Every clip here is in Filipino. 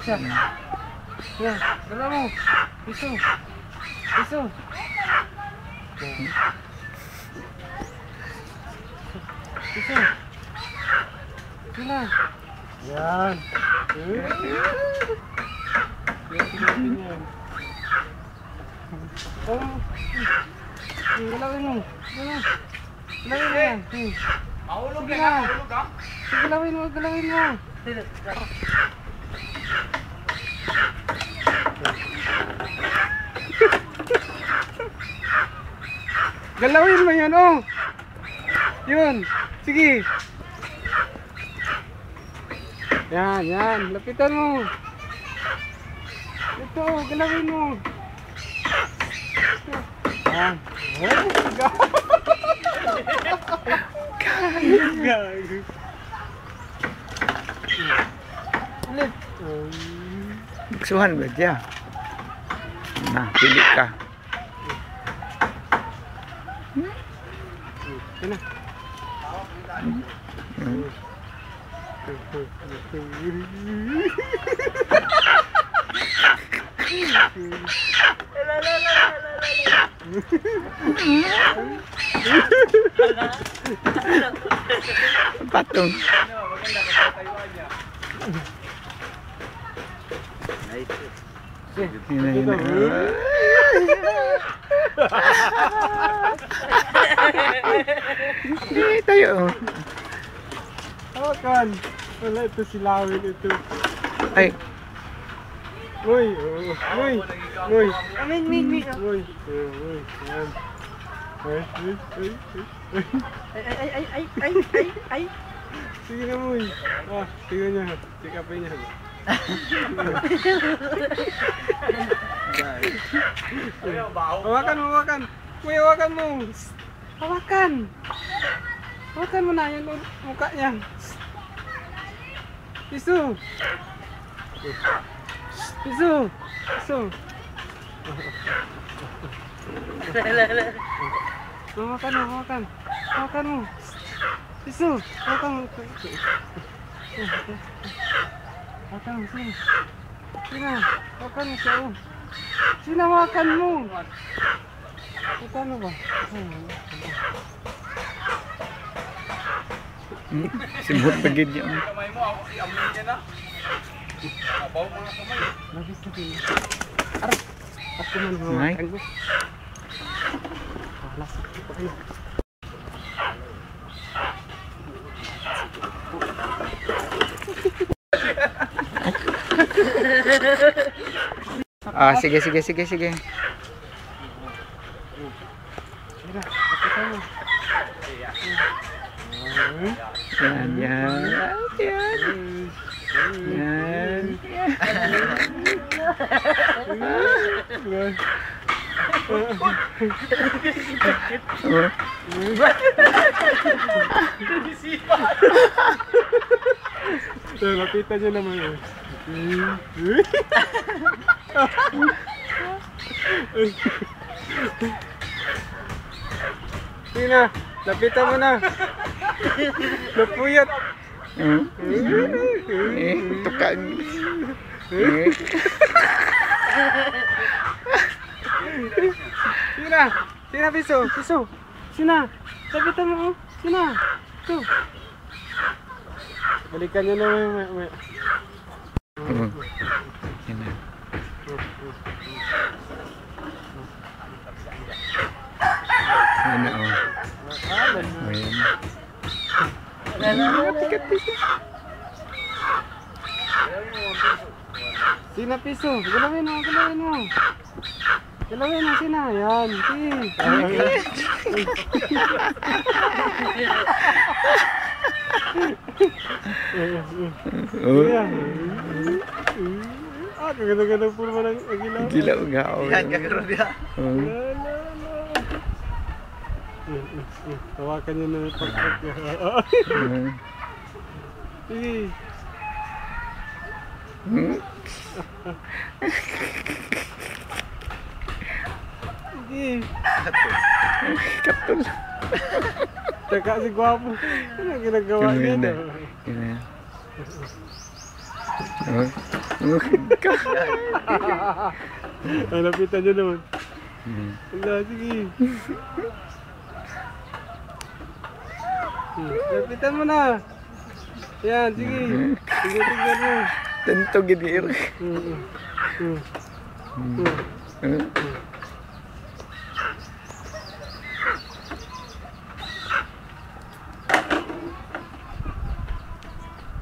siya. Yan, dala mo. Piso. Piso. Piso. Sila. Yan. Yan, sinapin yan. Galawin mo. Galawin mo yan. Mahulog Sige na. na. Mahulog ka? Sige, galawin mo. Galawin mo. Galawin mo yan, oh. Yun. Sige. Yan, yan. Lapitan mo. Ito, galawin mo. Yan. Gago. Ulit. Buksuhan ba dia? Nah, pilih ka. Yan na. Patung. Ini tayo. Hawakan. Wala ito si Lawin ito. Ay, Uy, uy, uy. Mig. Uy, uy. Yan. Ay. Sige na mo. Tingnan niya. Sikapin niya. Hawakan mo, hawakan. Uy, hawakan mo. Hawakan. Hawakan mo na yung mukha niya. Piso. Piso. Piso. Hawakan mo, hawakan. Hawakan mo. Piso. Hawakan mo. Hawakan mo, sino? Sino? Hawakan mo siya. Sino, hawakan mo. Hawakan mo ba? sibut begini. Kamay mo, iamin niya na. Abaw mga kamay. Labis na din. Aray! Ako man Nay. hawakan mo. Lasik ko kayo. Ah, sige. Mira, kapitan mo. Yan. Lapitan niyo naman yun. Sige na, lapitan mo na. Napuyat. Tukang. Sige na, piso. Sina, lapitan mo. Sina, ito. Balikan niyo naman. Yan na. Yan na, oh. Ayan. Sina, piso. Galawin mo. Galawin mo, Sina. Yan, Kaganda-ganda po naman ang agilaw. Gila nga, oh. Yan, gagaro dia. Tawakan niyo na yung pagpag. Sige. Sige. Katul. Teka si Gwapo. Ano ginagawa niya? Yan na. Ka. Ay, lapitan nyo naman. Hmm. Wala, sige. Lapitan mo na. Yan, sige. Tingnan mo. Tento gidir.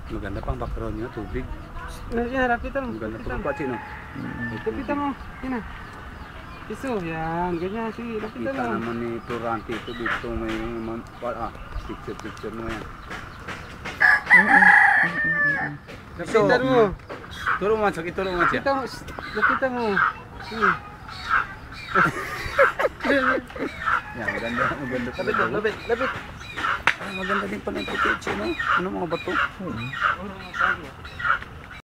Maganda pang background niya, tubig. Yan, lapitan mo. Maganda Lapitan pang mo. patsi, no? Lapitan mo. Yan na. Iso, yan. Ganyan, sige. Lapitan Kita mo. naman ni Turante ito dito may picture mo yan. Lapitan mo. Turo man siya. Lapitan mo. Lapitan mo. Sige. Yan, maganda pala. Lapit. Maganda din pala yung footage, no? Ano mga bato?